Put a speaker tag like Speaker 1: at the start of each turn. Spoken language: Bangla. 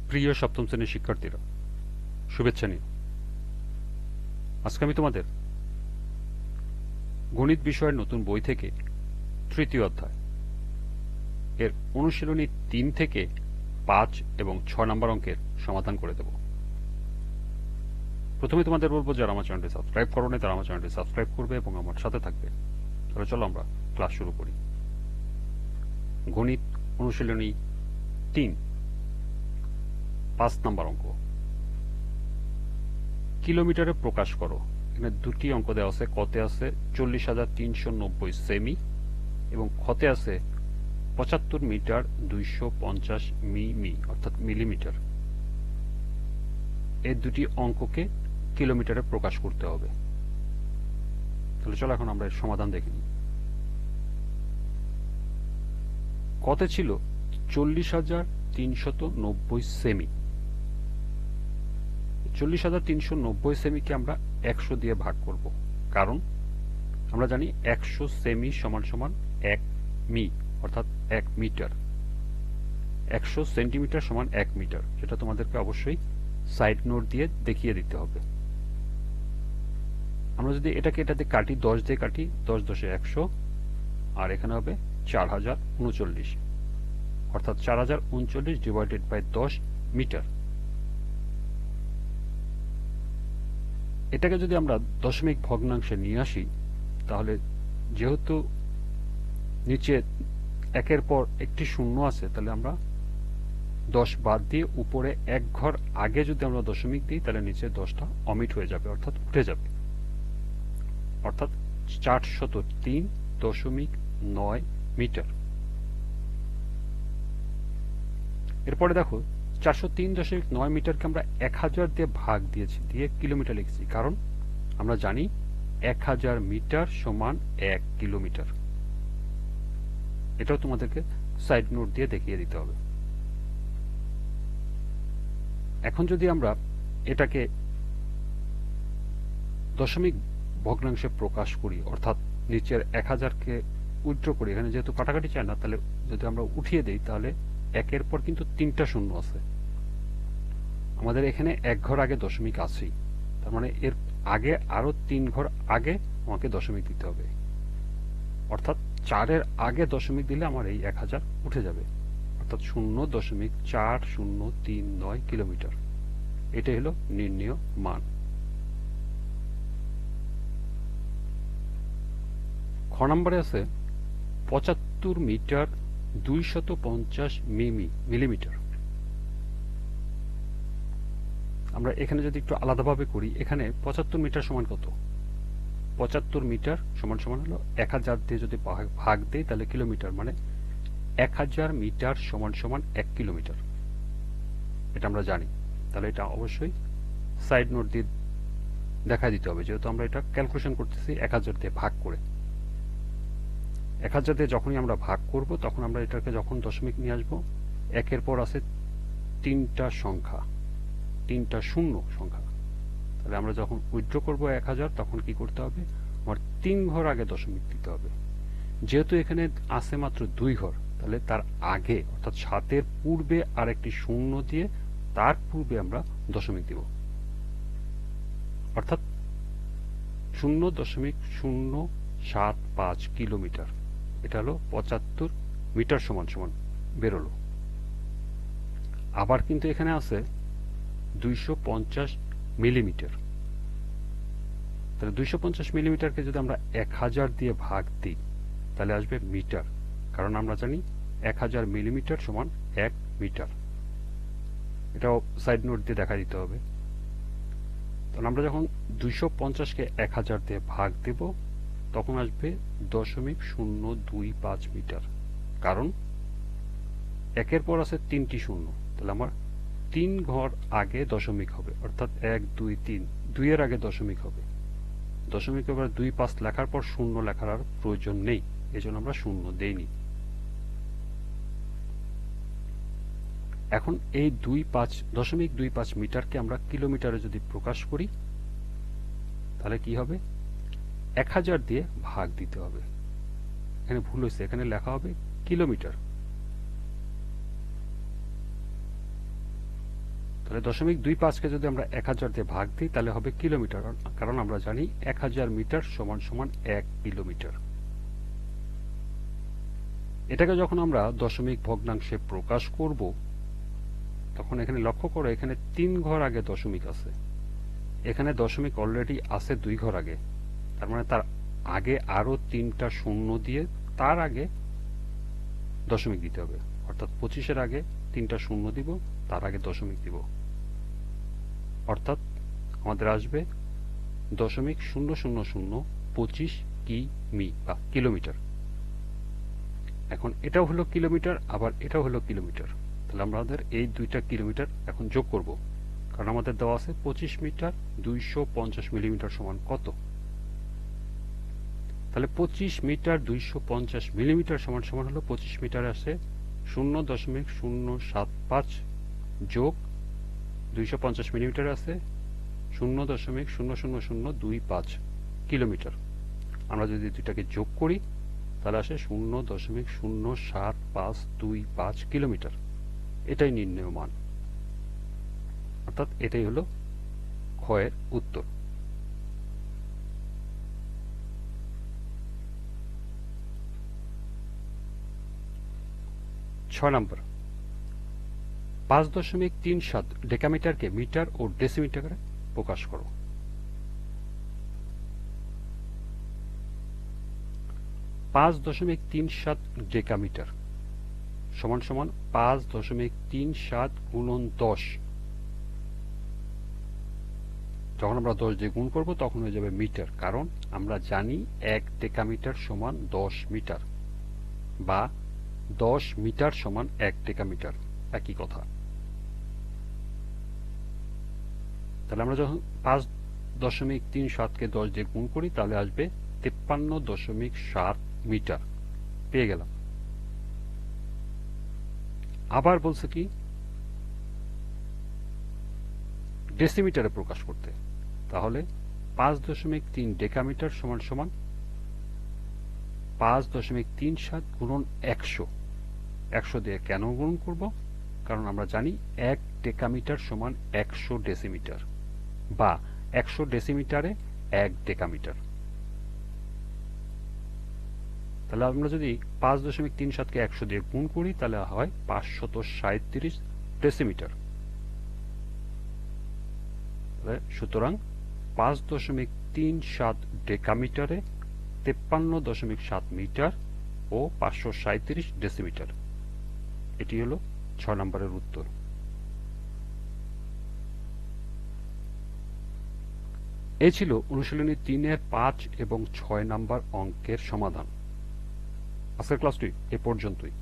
Speaker 1: প্রিয় সপ্তম শ্রেণীর শিক্ষার্থীরা, শুভেচ্ছা নিও। আজকে আমি তোমাদের গণিত বিষয়ের নতুন বই থেকে তৃতীয় অধ্যায় এর অনুশীলনী ৩ থেকে ৫ এবং ৬ নম্বর অঙ্কের সমাধান করে দেব। প্রথমে তোমাদের বলবো, যারা আমার চ্যানেলটি সাবস্ক্রাইব করো না তারা আমার চ্যানেলটি সাবস্ক্রাইব করবে এবং আমার সাথে থাকবে। তাহলে চলো আমরা ক্লাস শুরু করি। গণিত অনুশীলনী ৩, ৫ নম্বর অঙ্ক। কিলোমিটারে প্রকাশ করো। এখানে দুটি অঙ্ক দেওয়া আছে। কতে আছে 40,390 সেমি এবং ক্ষতে আছে 75 মিটার 250 মিমি অর্থাৎ মিলিমিটার। এই দুটি অঙ্ককে কিলোমিটারে প্রকাশ করতে হবে। তাহলে চলো এখন আমরা এর সমাধান দেখে নিই। কতে ছিল 40,390 সেমি। 40,390 সেমিকে আমরা 100 দিয়ে ভাগ করব, কারণ আমরা জানি 100 সেমি সমান সমান 1 মি অর্থাৎ 1 মিটার। 100 সেন্টিমিটার সমান 1 মিটার, যেটা তোমাদেরকে অবশ্যই সাইড নোট দিয়ে দেখিয়ে দিতে হবে। আমরা যদি এটাকে এটাতে কাটি, 10 দিয়ে কাটি, 10 10 100, আর এখানে হবে 4039 অর্থাৎ 4039 ডিভাইডেড বাই 10 মিটার। এটাকে যদি আমরা দশমিক ভগ্নাংশে নিয়ে আসি, তাহলে যেহেতু নিচে একের পর একটি শূন্য আছে, তাহলে আমরা 10 বাদ দিয়ে উপরে এক ঘর আগে যদি আমরা দশমিক দিই, তাহলে নিচে 10টা অমিট হয়ে যাবে অর্থাৎ উঠে যাবে, অর্থাৎ 403.9 মিটার। এরপরে দেখো 403.9 মিটারকে আমরা 1000 দিয়ে ভাগ দিয়েছি, দিয়ে কিলোমিটার লিখছি, কারণ আমরা জানি 1000 মিটার সমান 1 কিলোমিটার। এটাও তোমাদেরকে সাইড নোট দিয়ে দেখিয়ে দিতে হবে। এখন যদি আমরা এটাকে দশমিক ভগ্নাংশে প্রকাশ করি, অর্থাৎ নিচের 1000কে উইথড্র করি, এখানে যেহেতু কাটাকাটি চায় না, তাহলে যদি আমরা উঠিয়ে দেই, তাহলে একের পর কিন্তু 3টা শূন্য আছে। আমাদের এখানে এক ঘর আগে দশমিক আছেই, তার মানে এর আগে আরো 3 ঘর আগে আমাকে দশমিক দিতে হবে, অর্থাৎ 4-এর আগে দশমিক দিলে আমার এই 1000 উঠে যাবে, অর্থাৎ 0.4039 কিলোমিটার। এটাই হলো নির্ণেয় মান। খ নম্বরে আছে 75 মিটার 250 মিলিমিটার। আমরা এখানে যদি একটু আলাদাভাবে করি, এখানে 75 মিটার সমান কত? 75 মিটার সমান সমান হলো 1000 দিয়ে যদি ভাগ দেই, তাহলে কিলোমিটার, মানে 1000 মিটার সমান সমান 1 কিলোমিটার। এটা আমরা জানি। তাহলে এটা অবশ্যই সাইড নোট দিয়ে দেখা দিতে হবে, যেহেতু আমরা এটা ক্যালকুলেশন করতেছি 1000 দিয়ে ভাগ করে। 1000 দিয়ে যখনই আমরা ভাগ করব, তখন আমরা এটাকে যখন দশমিক নিয়ে আসবো, একের পর আছে 3টা সংখ্যা, 3টা শূন্য সংখ্যা। তাহলে আমরা যখন উইথড্র করব 1000, তখন কি করতে হবে? আমার 3 ঘর আগে দশমিক দিতে হবে। যেহেতু এখানে আছে মাত্র 2 ঘর, তাহলে তার আগে অর্থাৎ 7-এর পূর্বে আর একটি শূন্য দিয়ে তার পূর্বে আমরা দশমিক দিব, অর্থাৎ 0.075 কিলোমিটার। এটা হলো 75 মিটার সমান সমান বেরোলো। আবার কিন্তু এখানে আছে 250 মিলিমিটার। তাহলে 250 মিলিমিটারকে যদি আমরা 1000 দিয়ে ভাগ দিই, তাহলে আসবে মিটার, কারণ আমরা জানি 1000 মিলিমিটার সমান 1 মিটার। এটাও সাইড নোট দিয়ে দেখা দিতে হবে। তাহলে আমরা যখন 250-কে 1000 দিয়ে ভাগ দেব, তখন আসবে 0.025 মিটার, কারণ একের পর আছে 3টি শূন্য। তাহলে আমার 3 ঘর আগে দশমিক হবে, অর্থাৎ 1 2 3, 2-এর আগে দশমিক হবে। দশমিক এবার 2 5 লেখার পর শূন্য লেখার আর প্রয়োজন নেই, এজন্য আমরা শূন্য দেইনি। এখন এই 2.25 মিটারকে আমরা কিলোমিটারে যদি প্রকাশ করি, তাহলে কি হবে? 1000 দিয়ে ভাগ দিতে হবে। এখানে ভুল হয়েছে, এখানে লেখা হবে কিলোমিটার। তাহলে 0.25কে যদি আমরা 1000 দিয়ে ভাগ দিই তাহলে হবে কিলোমিটার, কারণ আমরা জানি 1000 মিটার সমান সমান 1 কিলোমিটার। এটাকে যখন আমরা দশমিক ভগ্নাংশে প্রকাশ করব তখন এখানে লক্ষ্য করো এখানে 3 ঘর আগে দশমিক আছে, এখানে দশমিক অলরেডি আছে 2 ঘর আগে, তার মানে তার আগে আরো 3টা শূন্য দিয়ে তার আগে দশমিক দিতে হবে, অর্থাৎ 25-এর আগে 3টা শূন্য দিব, তার আগে দশমিক দিব, অর্থাৎ আমাদের আসবে 0.00025 কিমি বা কিলোমিটার। এখন এটাও হলো কিলোমিটার, আবার এটাও হলো কিলোমিটার, তাহলে আমাদের এই দুইটা কিলোমিটার এখন যোগ করব, কারণ আমাদের দেওয়া আছে 25 মিটার 250 মিলিমিটার সমান কত। তাহলে 25 মিটার 250 মিলিমিটার সমান সমান হলো 25 মিটারে আসে 0.075 যোগ 250 মিলিমিটার আছে 0.00025 কিলোমিটার। আমরা যদি দুইটাকে যোগ করি তাহলে আসে 0.07525 কিলোমিটার। এটাই নির্ণেয় মান, অর্থাৎ এটাই হলো ক্ষয়ের উত্তর। ছয় নম্বর, 5.37 ডেকামিটারকে মিটার ও ডেসিমিটারে প্রকাশ করো। 5.37 ডেকামিটার সমান সমান 5.37 গুণন 10। যখন আমরা 10 দিয়ে গুণ করব তখন হয়ে যাবে মিটার, কারণ আমরা জানি 1 ডেকামিটার সমান 10 মিটার বা 10 মিটার সমান 1 ডেকামিটার, একই কথা। তাহলে আমরা যখন 5.37কে 10 দিয়ে গুণ করি তাহলে আসবে 53.7 মিটার, পেয়ে গেলাম। আবার বলছে কি ডেসিমিটারে প্রকাশ করতে, তাহলে 5.3 ডেকামিটার সমান সমান 5.37 গুণন 100। 100 দিয়ে কেন গুণ করব, কারণ আমরা জানি 1 ডেকামিটার সমান 100 ডেসিমিটার বা 100 ডেসিমিটারে 1 ডেকামিটার। তাহলে আমরা যদি 5.37কে 100 দিয়ে গুণ করি তাহলে হয় 537 ডেসিমিটার। সুতরাং 5.37 ডেকামিটারে 53.7 মিটার ও 537 ডেসিমিটার। এটি হলো 6 নম্বরের উত্তর। এই ছিল অনুশীলনী 3-এর 5 এবং 6 নম্বর অঙ্কের সমাধান। আজকের ক্লাসটি এ পর্যন্তই।